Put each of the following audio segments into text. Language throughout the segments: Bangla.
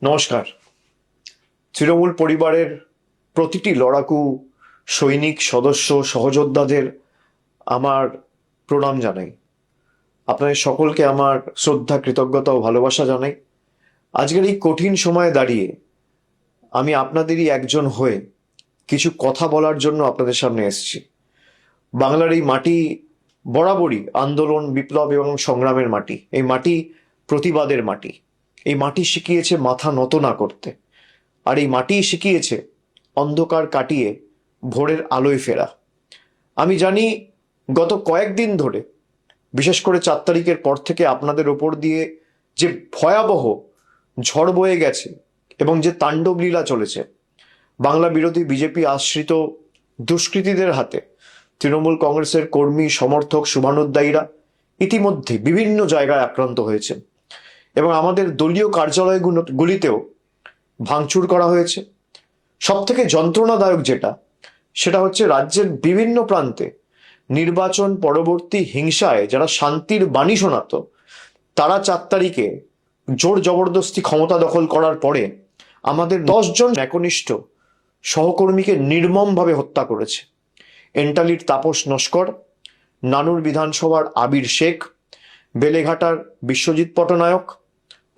নমস্কার। তৃণমূল পরিবারের প্রতিটি লড়াকু সৈনিক সদস্য সহযোদ্ধাদের আমার প্রণাম জানাই। আপনাদের সকলকে আমার শ্রদ্ধা, কৃতজ্ঞতা ও ভালোবাসা জানাই। আজকের এই কঠিন সময়ে দাঁড়িয়ে আমি আপনাদেরই একজন হয়ে কিছু কথা বলার জন্য আপনাদের সামনে এসেছি। বাংলার এই মাটি বরাবরই আন্দোলন, বিপ্লব এবং সংগ্রামের মাটি। এই মাটি প্রতিবাদের মাটি। এই মাটি শিখিয়েছে মাথা নত না করতে। আর এই মাটিই শিখিয়েছে অন্ধকার কাটিয়ে ভোরের আলোয় ফেরা। আমি জানি গত কয়েকদিন ধরে, বিশেষ করে 4 তারিখের পর থেকে আপনাদের ওপর দিয়ে যে ভয়াবহ ঝড় বয়ে গেছে এবং যে তাণ্ডব লীলা চলেছে, বাংলা বিরোধী বিজেপি আশ্রিত দুষ্কৃতীদের হাতে তৃণমূল কংগ্রেসের কর্মী, সমর্থক, শুভানুধ্যায়ীরা ইতিমধ্যে বিভিন্ন জায়গায় আক্রান্ত হয়েছে এবং আমাদের দলীয় কার্যালয়গুলিতেও ভাঙচুর করা হয়েছে। সব থেকে যন্ত্রণাদায়ক সেটা হচ্ছে রাজ্যের বিভিন্ন প্রান্তে নির্বাচন পরবর্তী হিংসায় যারা শান্তির বাণী শোনাতো, তারা 4 তারিখে জোর জবরদস্তি ক্ষমতা দখল করার পরে আমাদের 10 জন একনিষ্ঠ সহকর্মীকে নির্মমভাবে হত্যা করেছে। এন্টালির তাপস নস্কর, নানুর বিধানসভার আবির শেখ, বেলেঘাটার বিশ্বজিৎ পটনায়ক,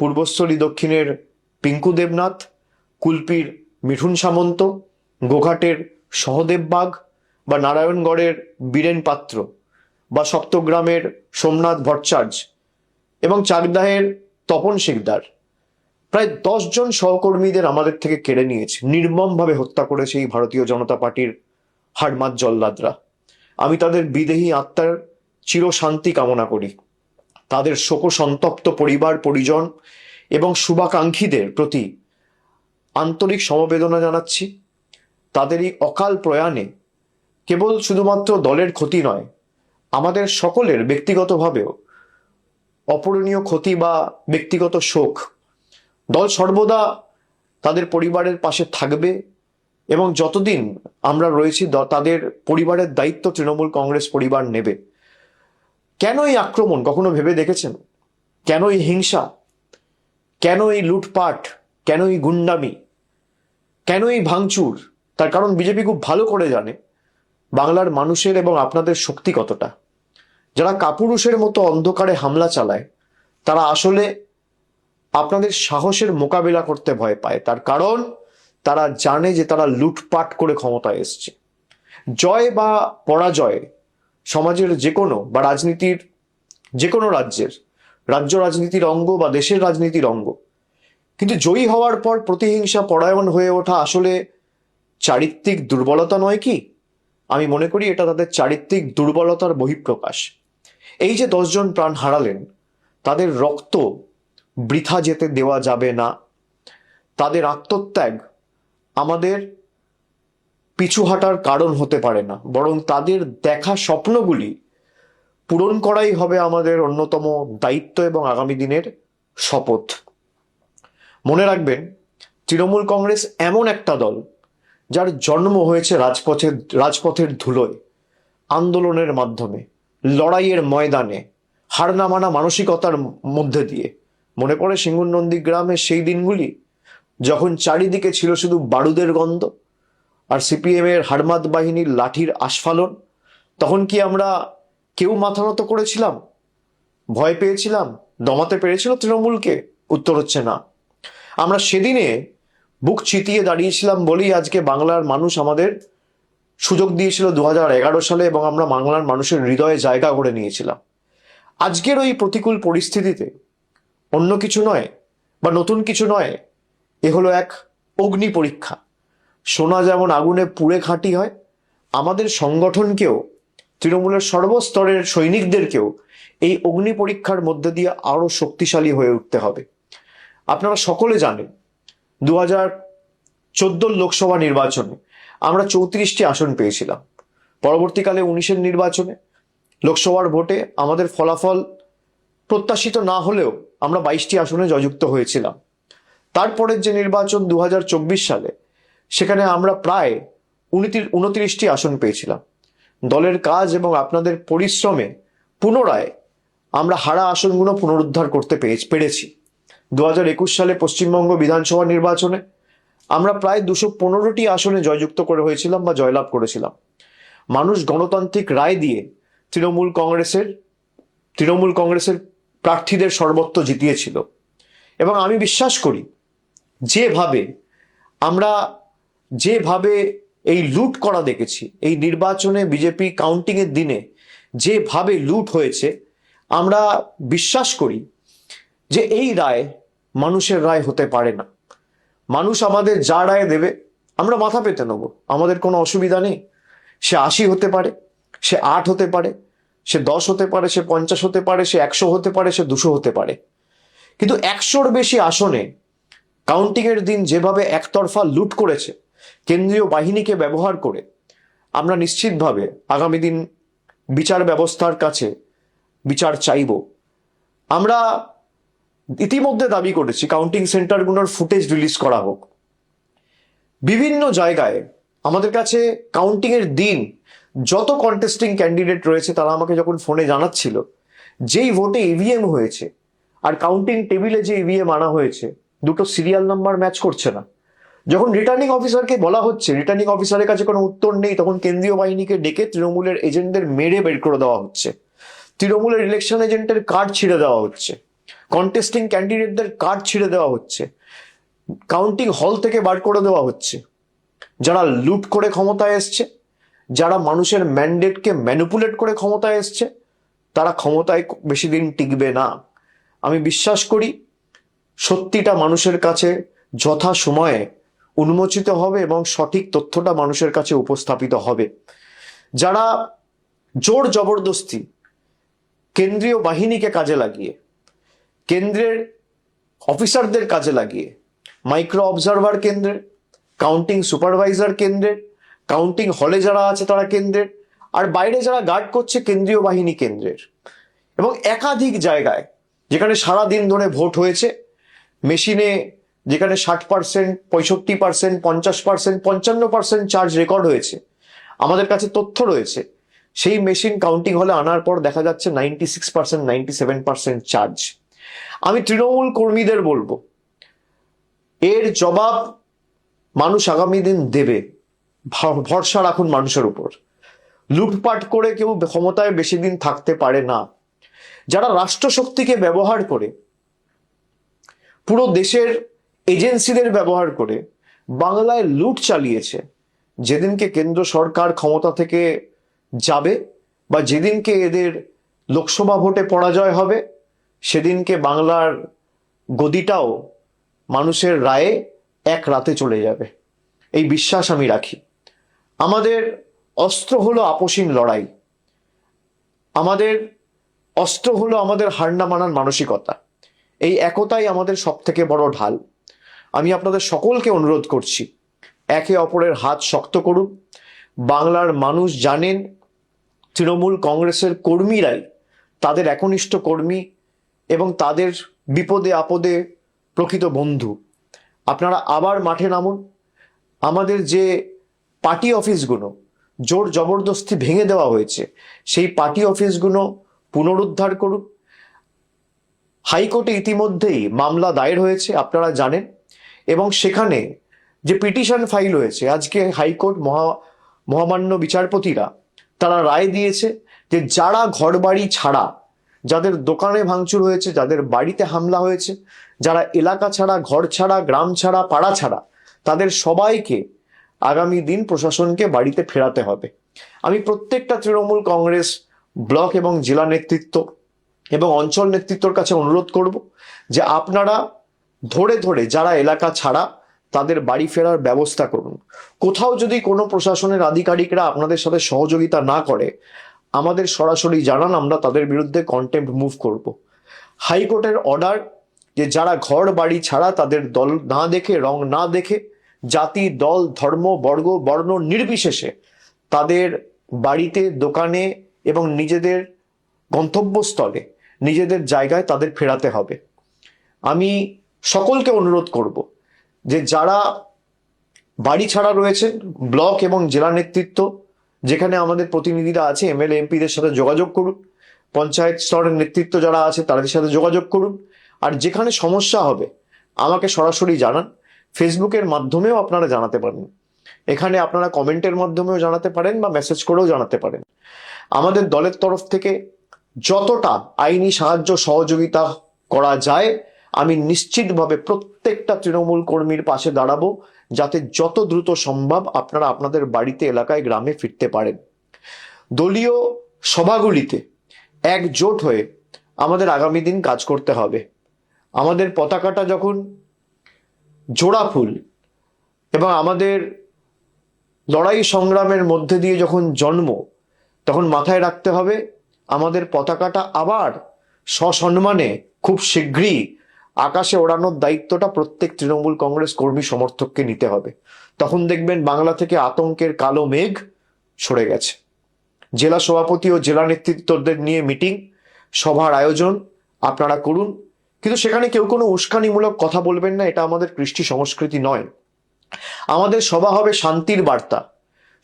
পূর্বস্থলী দক্ষিণের পিঙ্কু দেবনাথ, কুলপির মিঠুন সামন্ত, গোঘাটের সহদেব বাগ বা নারায়ণগড়ের বীরেন পাত্র বা সপ্তগ্রামের সোমনাথ ভট্টাচার্য এবং চাকদাহের তপন শিকদার, প্রায় 10 জন সহকর্মীদের আমাদের থেকে কেড়ে নিয়েছে, নির্মমভাবে হত্যা করেছে এই ভারতীয় জনতা পার্টির হাড়মাত জল্লাদরা। আমি তাদের বিদেহী আত্মার চিরশান্তি কামনা করি। তাদের শোক সন্তপ্ত পরিবার পরিজন এবং শুভাকাঙ্ক্ষীদের প্রতি আন্তরিক সমবেদনা জানাচ্ছি। তাদের এই অকাল প্রয়াণে কেবল শুধুমাত্র দলের ক্ষতি নয়, আমাদের সকলের ব্যক্তিগতভাবেও অপূরণীয় ক্ষতি বা ব্যক্তিগত শোক। দল সর্বদা তাদের পরিবারের পাশে থাকবে এবং যতদিন আমরা রয়েছি তাদের পরিবারের দায়িত্ব তৃণমূল কংগ্রেস পরিবার নেবে। কেন এই আক্রমণ কখনো ভেবে দেখেছেন? কেন এই হিংসা? কেন এই লুটপাট? কেন এই গুন্ডামি? কেন এই ভাঙচুর? তার কারণ বিজেপি খুব ভালো করে জানে বাংলার মানুষের এবং আপনাদের শক্তি কতটা। যারা কাপুরুষের মতো অন্ধকারে হামলা চালায়, তারা আসলে আপনাদের সাহসের মোকাবিলা করতে ভয় পায়। তার কারণ তারা জানে যে তারা লুটপাট করে ক্ষমতায় এসছে। জয় বা পরাজয় সমাজের যে কোনো বা রাজনীতির যে কোনো রাজ্য রাজনীতির অঙ্গ বা দেশের রাজনীতির অঙ্গ। কিন্তু জয়ী হওয়ার পর প্রতিহিংসা পরায়ণ হয়ে ওঠা আসলে চারিত্রিক দুর্বলতা নয় কি? আমি মনে করি এটা তাদের চারিত্রিক দুর্বলতার বহিঃপ্রকাশ। এই যে 10 জন প্রাণ হারালেন, তাদের রক্ত বৃথা যেতে দেওয়া যাবে না। তাদের আত্মত্যাগ আমাদের পিছু হাঁটার কারণ হতে পারে না, বরং তাদের দেখা স্বপ্নগুলি পূরণ করাই হবে আমাদের অন্যতম দায়িত্ব এবং আগামী দিনের শপথ। মনে রাখবেন, তৃণমূল কংগ্রেস এমন একটা দল যার জন্ম হয়েছে রাজপথের ধুলোয়, আন্দোলনের মাধ্যমে, লড়াইয়ের ময়দানে, হার না মানা মানসিকতার মধ্যে দিয়ে। মনে পড়ে সিঙ্গুর নন্দীগ্রামের সেই দিনগুলি, যখন চারিদিকে ছিল শুধু বারুদের গন্ধ আর সিপিএম এর হাড়মাত বাহিনীর লাঠির আস্ফালন। তখন কি আমরা কেউ মাথা নত করেছিলাম? ভয় পেয়েছিলাম? দমাতে পেরেছিল তৃণমূলকে? উত্তর হচ্ছে না। আমরা সেদিনে বুক চিতিয়ে দাঁড়িয়েছিলাম বলেই আজকে বাংলার মানুষ আমাদের সুযোগ দিয়েছিল 2011 সালে এবং আমরা বাংলার মানুষের হৃদয়ে জায়গা করে নিয়েছিলাম। আজকের ওই প্রতিকূল পরিস্থিতিতে অন্য কিছু নয় বা নতুন কিছু নয়, এ হলো এক অগ্নি পরীক্ষা। সোনা যেমন আগুনে পুড়ে খাঁটি হয়, আমাদের সংগঠনকেও, তৃণমূলের সর্বস্তরের সৈনিকদেরকেও এই অগ্নি পরীক্ষার মধ্যে দিয়ে আরো শক্তিশালী হয়ে উঠতে হবে। আপনারা সকলে জানেন 2014 লোকসভা নির্বাচনে আমরা 34টি আসন পেয়েছিলাম। পরবর্তীকালে 19-এর নির্বাচনে লোকসভার ভোটে আমাদের ফলাফল প্রত্যাশিত না হলেও আমরা 22টি আসনে জয়যুক্ত হয়েছিলাম। তারপরের যে নির্বাচন 2024 সালে, সেখানে আমরা প্রায় 29টি আসন পেয়েছিলাম। দলের কাজ এবং আপনাদের পরিশ্রমে পুনরায় আমরা হারা আসনগুলো পুনরুদ্ধার করতে পেরেছি। 2021 সালে পশ্চিমবঙ্গ বিধানসভা নির্বাচনে আমরা প্রায় 215টি আসনে জয়যুক্ত করে হয়েছিলাম বা জয়লাভ করেছিলাম। মানুষ গণতান্ত্রিক রায় দিয়ে তৃণমূল কংগ্রেসের প্রার্থীদের সর্বত্র জিতিয়েছিল। এবং আমি বিশ্বাস করি যেভাবে এই লুট করা দেখেছি, এই নির্বাচনে বিজেপি কাউন্টিং এর দিনে যেভাবে লুট হয়েছে, আমরা বিশ্বাস করি যে এই রায় মানুষের রায় হতে পারে না। মানুষ আমাদের যা রায় দেবে আমরা মাথা পেতে নেবো, আমাদের কোনো অসুবিধা নেই। সে 80 হতে পারে, সে 8 হতে পারে, সে 10 হতে পারে, সে 50 হতে পারে, সে 100 হতে পারে, সে 200 হতে পারে। কিন্তু 100-র বেশি আসনে কাউন্টিং এর দিন যেভাবে একতরফা লুট করেছে কেন্দ্রীয় বাহিনীকে ব্যবহার করে, আমরা নিশ্চিতভাবে আগামী দিন বিচার ব্যবস্থার কাছে বিচার চাইব। আমরা ইতিমধ্যে দাবি করেছি কাউন্টিং সেন্টারগুলোর ফুটেজ রিলিজ করা হোক। বিভিন্ন জায়গায় আমাদের কাছে কাউন্টিং এর দিন যত কন্টেস্টিং ক্যান্ডিডেট রয়েছে তারা আমাকে যখন ফোনে জানাচ্ছিল যেই ভোটে ইভিএম হয়েছে আর কাউন্টিং টেবিলে যে ইভিএম আনা হয়েছে, দুটো সিরিয়াল নাম্বার ম্যাচ করছে না। যখন রিটার্নিং অফিসারকে বলা হচ্ছে, রিটার্নিং অফিসারের কাছে কোনো উত্তর নেই, তখন কেন্দ্রীয় বাহিনীকে ডেকে তৃণমূলের এজেন্টদের মেরে বের করে দেওয়া হচ্ছে, তৃণমূলের ইলেকশন এজেন্টের কার্ড ছিঁড়ে দেওয়া হচ্ছে, কন্টেস্টিং ক্যান্ডিডেটদের কার্ড ছিঁড়ে দেওয়া হচ্ছে, কাউন্টিং হল থেকে বার করে দেওয়া হচ্ছে। যারা লুট করে ক্ষমতায় এসছে, যারা মানুষের ম্যান্ডেটকে ম্যানিপুলেট করে ক্ষমতায় এসছে, তারা ক্ষমতায় বেশি দিন টিকবে না। আমি বিশ্বাস করি সত্যিটা মানুষের কাছে যথা সময়ে উন্মোচিত হবে এবং সঠিক তথ্যটা মানুষের কাছে উপস্থাপিত হবে। যারা জোর জবরদস্তি কেন্দ্রীয় বাহিনীকে কাজে লাগিয়ে, কেন্দ্রের অফিসারদের কাজে লাগিয়ে, মাইক্রো অবজারভার কেন্দ্রের, কাউন্টিং সুপারভাইজার কেন্দ্রের, কাউন্টিং হলে যারা আছে তারা কেন্দ্রের, আর বাইরে যারা গার্ড করছে কেন্দ্রীয় বাহিনী কেন্দ্রের, এবং একাধিক জায়গায় যেখানে সারা দিন ধরে ভোট হয়েছে, মেশিনে যেখানে 60%, 65%, 50%, 55% চার্জ রেকর্ড হয়েছে, আমাদের কাছে তথ্য রয়েছে, সেই মেশিন কাউন্টিং হলে আনার পর দেখা যাচ্ছে 96%, 97% চার্জ। আমি তৃণমূল কর্মীদের বলবো, এর জবাব মানুষ আগামী দিন দেবে, ভরসা রাখুন মানুষের উপর। লুটপাট করে কেউ ক্ষমতায় বেশি দিন থাকতে পারে না। যারা রাষ্ট্রশক্তিকে ব্যবহার করে, পুরো দেশের এজেন্সিদের ব্যবহার করে বাংলায় লুট চালিয়েছে, যেদিনকে কেন্দ্র সরকার ক্ষমতা থেকে যাবে বা যেদিনকে এদের লোকসভা ভোটে পরাজয় হবে, সেদিনকে বাংলার গদিটাও মানুষের রায়ে এক রাতে চলে যাবে, এই বিশ্বাস আমি রাখি। আমাদের অস্ত্র হলো আপোষহীন লড়াই, আমাদের অস্ত্র হলো আমাদের হার না মানার মানসিকতা। এই একতাই আমাদের সব থেকে বড় ঢাল। আমি আপনাদের সকলকে অনুরোধ করছি, একে অপরের হাত শক্ত করুন। বাংলার মানুষ জানেন তৃণমূল কংগ্রেসের কর্মীরাই তাদের একনিষ্ঠ কর্মী এবং তাদের বিপদে আপদে প্রকৃত বন্ধু। আপনারা আবার মাঠে নামুন। আমাদের যে পার্টি অফিসগুলো জোর জবরদস্তি ভেঙে দেওয়া হয়েছে, সেই পার্টি অফিসগুলো পুনরুদ্ধার করুন। হাইকোর্টে ইতিমধ্যেই মামলা দায়ের হয়েছে, আপনারা জানেন, এবং সেখানে যে পিটিশন ফাইল হয়েছে, আজকে হাইকোর্ট মহামান্য বিচারপতিরা তারা রায় দিয়েছে যে যারা ঘরবাড়ি ছাড়া, যাদের দোকানে ভাঙচুর হয়েছে, যাদের বাড়িতে হামলা হয়েছে, যারা এলাকা ছাড়া, ঘর ছাড়া, গ্রাম ছাড়া, পাড়া ছাড়া, তাদের সবাইকে আগামী দিন প্রশাসনকে বাড়িতে ফেরাতে হবে। আমি প্রত্যেকটা তৃণমূল কংগ্রেস ব্লক এবং জেলা নেতৃত্ব এবং অঞ্চল নেতৃত্বর কাছে অনুরোধ করব যে আপনারা ধরে ধরে যারা এলাকা ছাড়া তাদের বাড়ি ফেরার ব্যবস্থা করুন। কোথাও যদি কোনো প্রশাসনের আধিকারিকরা আপনাদের সাথে সহযোগিতা না করে, আমাদের সরাসরি জানান, আমরা তাদের বিরুদ্ধে কন্টেম্প্ট মুভ করব। হাইকোর্টের অর্ডার যে যারা ঘর বাড়ি ছাড়া, তাদের দল না দেখে, রং না দেখে, জাতি, দল, ধর্ম, বর্ণ নির্বিশেষে তাদের বাড়িতে, দোকানে এবং নিজেদের গন্তব্যস্থলে, নিজেদের জায়গায় তাদের ফেরাতে হবে। আমি সকলকে অনুরোধ করব যে যারা বাড়ি ছাড়া রয়েছেন, ব্লক এবং জেলা নেতৃত্ব যেখানে আমাদের প্রতিনিধিরা আছে, এমএলএ এমপিদের সাথে যোগাযোগ করুন। পঞ্চায়েত স্তরের নেতৃত্ব যারা আছে তাদের সাথে যোগাযোগ করুন। আর যেখানে সমস্যা হবে আমাকে সরাসরি জানান। ফেসবুকের মাধ্যমেও আপনারা জানাতে পারেন, এখানে আপনারা কমেন্টের মাধ্যমেও জানাতে পারেন বা মেসেজ করেও জানাতে পারেন। আমাদের দলের তরফ থেকে যতটা আইনি সাহায্য সহযোগিতা করা যায় আমি নিশ্চিতভাবে প্রত্যেকটা তৃণমূল কর্মীর পাশে দাঁড়াবো, যাতে যত দ্রুত সম্ভব আপনারা আপনাদের বাড়িতে, এলাকায়, গ্রামে ফিরতে পারেন। দলীয় সভাগুলিতে একজোট হয়ে আমাদের আগামী দিন কাজ করতে হবে। আমাদের পতাকাটা যখন জোড়া ফুল এবং আমাদের লড়াই সংগ্রামের মধ্যে দিয়ে যখন জন্ম, তখন মাথায় রাখতে হবে আমাদের পতাকাটা আবার সসম্মানে খুব শীঘ্রই আকাশে ওড়ানোর দায়িত্বটা প্রত্যেক তৃণমূল কংগ্রেস কর্মী সমর্থককে নিতে হবে। তখন দেখবেন বাংলা থেকে আতঙ্কের কালো মেঘ সরে গেছে। জেলা সভাপতি ও জেলা নেতৃত্বদের নিয়ে মিটিং, সভার আয়োজন আপনারা করুন, কিন্তু সেখানে কেউ কোনো উস্কানিমূলক কথা বলবেন না, এটা আমাদের কৃষ্টি সংস্কৃতি নয়। আমাদের সভা হবে শান্তির বার্তা,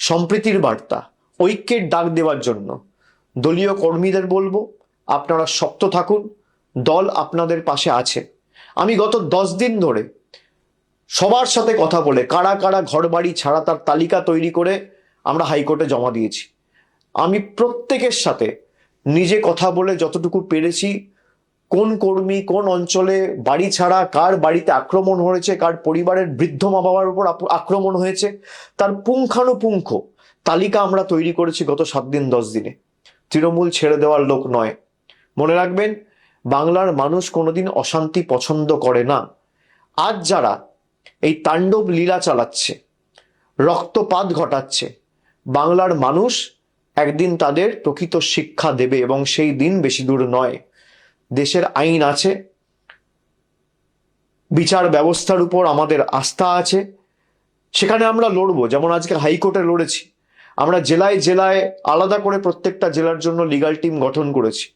সম্প্রীতির বার্তা, ঐক্যের ডাক দেওয়ার জন্য। দলীয় কর্মীদের বলবো আপনারা শক্ত থাকুন, দল আপনাদের পাশে আছে। আমি গত 10 দিন ধরে সবার সাথে কথা বলে কারা কারা ঘর বাড়ি ছাড়া তার তালিকা তৈরি করে আমরা হাইকোর্টে জমা দিয়েছি। আমি প্রত্যেকের সাথে নিজে কথা বলে যতটুকু পেরেছি, কোন কর্মী কোন অঞ্চলে বাড়ি ছাড়া, কার বাড়িতে আক্রমণ হয়েছে, কার পরিবারের বৃদ্ধ মা বাবার উপর আক্রমণ হয়েছে, তার পুঙ্খানুপুঙ্খ তালিকা আমরা তৈরি করেছি গত 7 দিন 10 দিনে। তৃণমূল ছেড়ে দেওয়ার লোক নয়। মনে রাখবেন, বাংলার মানুষ কোনোদিন অশান্তি পছন্দ করে না। আজ যারা এই তাণ্ডব লীলা চালাচ্ছে, রক্তপাত ঘটাচ্ছে, বাংলার মানুষ একদিন তাদের প্রকৃত শিক্ষা দেবে এবং সেই দিন বেশি দূর নয়। দেশের আইন আছে, বিচার ব্যবস্থার উপর আমাদের আস্থা আছে, সেখানে আমরা লড়বো। যেমন আজকে হাইকোর্টে লড়েছি, আমরা জেলায় জেলায় আলাদা করে প্রত্যেকটা জেলার জন্য লিগ্যাল টিম গঠন করেছি।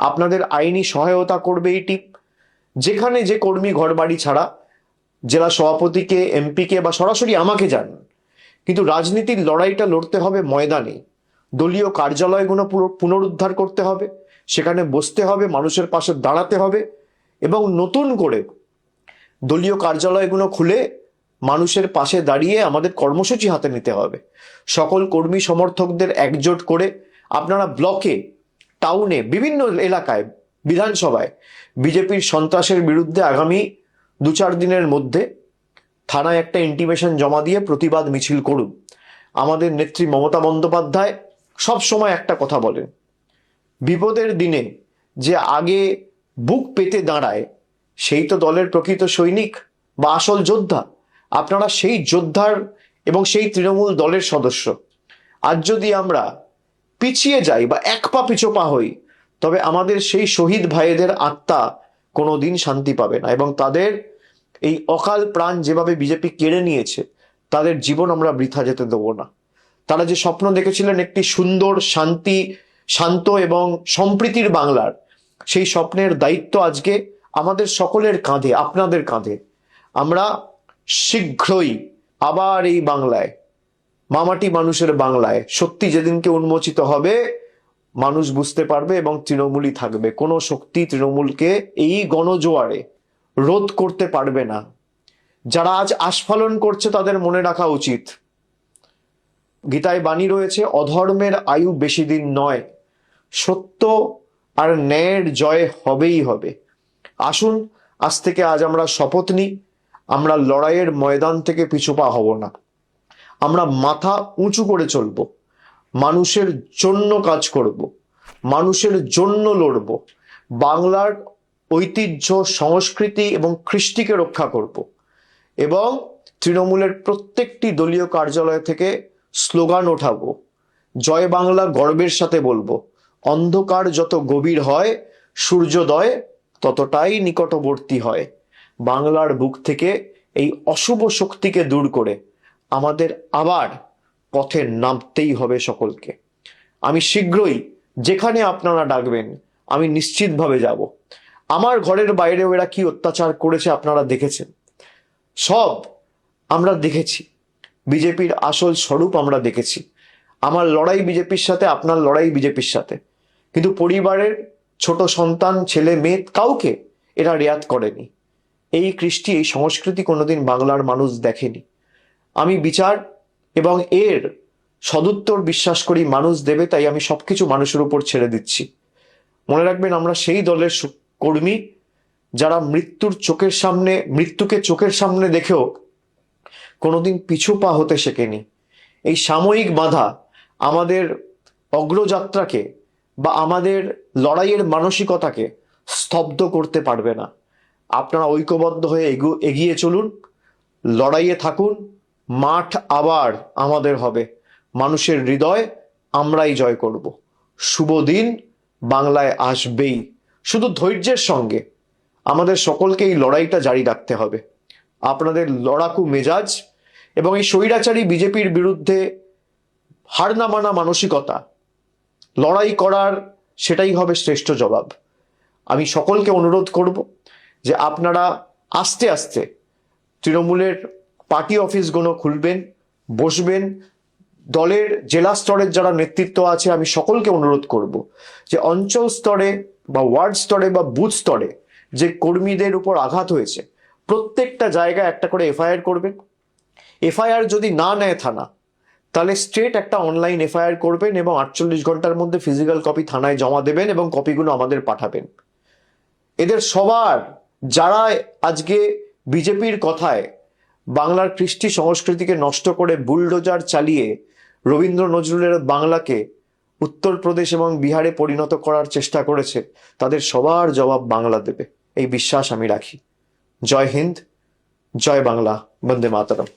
আপনাদের আইনি সহায়তা করবে এই টিম। যেখানে যে কর্মী ঘর বাড়ি ছাড়া জেলা সভাপতিকে, এমপিকে বা সরাসরি আমাকে জানান, কিন্তু রাজনীতির লড়াইটা লড়তে হবে ময়দানে। দলীয় কার্যালয়গুলো পুনরুদ্ধার করতে হবে, সেখানে বসতে হবে, মানুষের পাশে দাঁড়াতে হবে এবং নতুন করে দলীয় কার্যালয়গুলো খুলে মানুষের পাশে দাঁড়িয়ে আমাদের কর্মসূচি হাতে নিতে হবে। সকল কর্মী সমর্থকদের একজোট করে আপনারা ব্লকে, টাউনে, বিভিন্ন এলাকায়, বিধানসভায় বিজেপির সন্ত্রাসের বিরুদ্ধে আগামী 2-4 দিনের মধ্যে থানায় একটা ইন্টিমেশন জমা দিয়ে প্রতিবাদ মিছিল করুন। আমাদের নেত্রী মমতা বন্দ্যোপাধ্যায় সব সময় একটা কথা বলেন, বিপদের দিনে যে আগে বুক পেতে দাঁড়ায় সেই তো দলের প্রকৃত সৈনিক বা আসল যোদ্ধা। আপনারা সেই যোদ্ধার এবং সেই তৃণমূল দলের সদস্য। আজ যদি আমরা পিছিয়ে যাই বা এক পা পিছপা হই, তবে আমাদের সেই শহীদ ভাইদের আত্মা কোনোদিন শান্তি পাবে না এবং তাদের এই অকাল প্রাণ যেভাবে বিজেপি কেড়ে নিয়েছে, তাদের জীবন আমরা বৃথা যেতে দেবো না। তারা যে স্বপ্ন দেখেছিলেন একটি সুন্দর, শান্ত এবং সম্প্রীতির বাংলার, সেই স্বপ্নের দায়িত্ব আজকে আমাদের সকলের কাঁধে, আপনাদের কাঁধে। আমরা শীঘ্রই আবার এই বাংলায়, মামাটি মানুষের বাংলায় সত্যি যেদিনকে উন্মোচিত হবে, মানুষ বুঝতে পারবে এবং তৃণমূলই থাকবে। কোনো শক্তি তৃণমূলকে এই গণজোয়ারে রোধ করতে পারবে না। যারা আজ আস্ফালন করছে তাদের মনে রাখা উচিত, গীতায় বাণী রয়েছে, অধর্মের আয়ু বেশি দিন নয়, সত্য আর ন্যায়ের জয় হবেই হবে। আসুন আজ থেকে আজ আমরা শপথ নিই, আমরা লড়াইয়ের ময়দান থেকে পিছুপা হব না। আমরা মাথা উঁচু করে চলব, মানুষের জন্য কাজ করব, মানুষের জন্য লড়ব, বাংলার ঐতিহ্য, সংস্কৃতি এবং কৃষ্টিকে রক্ষা করব এবং তৃণমূলের প্রত্যেকটি দলীয় কার্যালয় থেকে স্লোগান ওঠাবো, জয় বাংলা গর্বের সাথে বলবো। অন্ধকার যত গভীর হয়, সূর্যোদয় ততটাই নিকটবর্তী হয়। বাংলার বুক থেকে এই অশুভ শক্তিকে দূর করে আমাদের আবার পথে নামতেই হবে সকলকে। আমি শীঘ্রই যেখানে আপনারা ডাকবেন আমি নিশ্চিতভাবে যাব। আমার ঘরের বাইরেও এরা কি অত্যাচার করেছে আপনারা দেখেছেন, সব আমরা দেখেছি। বিজেপির আসল স্বরূপ আমরা দেখেছি। আমার লড়াই বিজেপির সাথে, আপনার লড়াই বিজেপির সাথে, কিন্তু পরিবারের ছোট সন্তান, ছেলে মেয়ে, কাউকে এরা রেয়াত করেনি। এই কৃষ্টি, এই সংস্কৃতি কোনোদিন বাংলার মানুষ দেখেনি। আমি বিচার এবং এর সদুত্তর বিশ্বাস করি মানুষ দেবে, তাই আমি সবকিছু মানুষের উপর ছেড়ে দিচ্ছি। মনে রাখবেন, আমরা সেই দলের কর্মী যারা মৃত্যুকে চোখের সামনে দেখেও কোনোদিন পিছু পা হতে শেখেনি। এই সাময়িক বাধা আমাদের অগ্রযাত্রাকে বা আমাদের লড়াইয়ের মানসিকতাকে স্তব্ধ করতে পারবে না। আপনারা ঐক্যবদ্ধ হয়ে এগিয়ে চলুন, লড়াইয়ে থাকুন। মাঠ আবার আমাদের হবে, মানুষের হৃদয় আমরাই জয় করব। শুভ দিন বাংলায় আসবেই। শুধু ধৈর্যের সঙ্গে আমাদের সকলকে এই লড়াইটা জারি রাখতে হবে। আপনাদের লড়াকু মেজাজ এবং এই স্বৈরাচারী বিজেপির বিরুদ্ধে হার না মানা মানসিকতা, লড়াই করার সেটাই হবে শ্রেষ্ঠ জবাব। আমি সকলকে অনুরোধ করব যে আপনারা আস্তে আস্তে তৃণমূলের পার্টি অফিসগুলো খুলবেন, বসবেন। দলের জেলা স্তরের যারা নেতৃত্ব আছে, আমি সকলকে অনুরোধ করব যে অঞ্চল স্তরে বা ওয়ার্ড স্তরে বা বুথ স্তরে যে কর্মীদের উপর আঘাত হয়েছে, প্রত্যেকটা জায়গায় একটা করে এফআইআর করবেন। এফআইআর যদি না নেয় থানা, তাহলে স্ট্রেট একটা অনলাইন এফআইআর করবেন এবং 48 ঘন্টার মধ্যে ফিজিক্যাল কপি থানায় জমা দেবেন এবং কপিগুলো আমাদের পাঠাবেন। এদের সবার, যারা আজকে বিজেপির কথায় বাংলার কৃষ্টি সংস্কৃতিকে নষ্ট করে বুলডোজার চালিয়ে রবীন্দ্র নজরুলের বাংলাকে উত্তরপ্রদেশ এবং বিহারে পরিণত করার চেষ্টা করেছে, তাদের সবার জবাব বাংলা দেবে, এই বিশ্বাস আমি রাখি। জয় হিন্দ, জয় বাংলা, বন্দে মাতরম।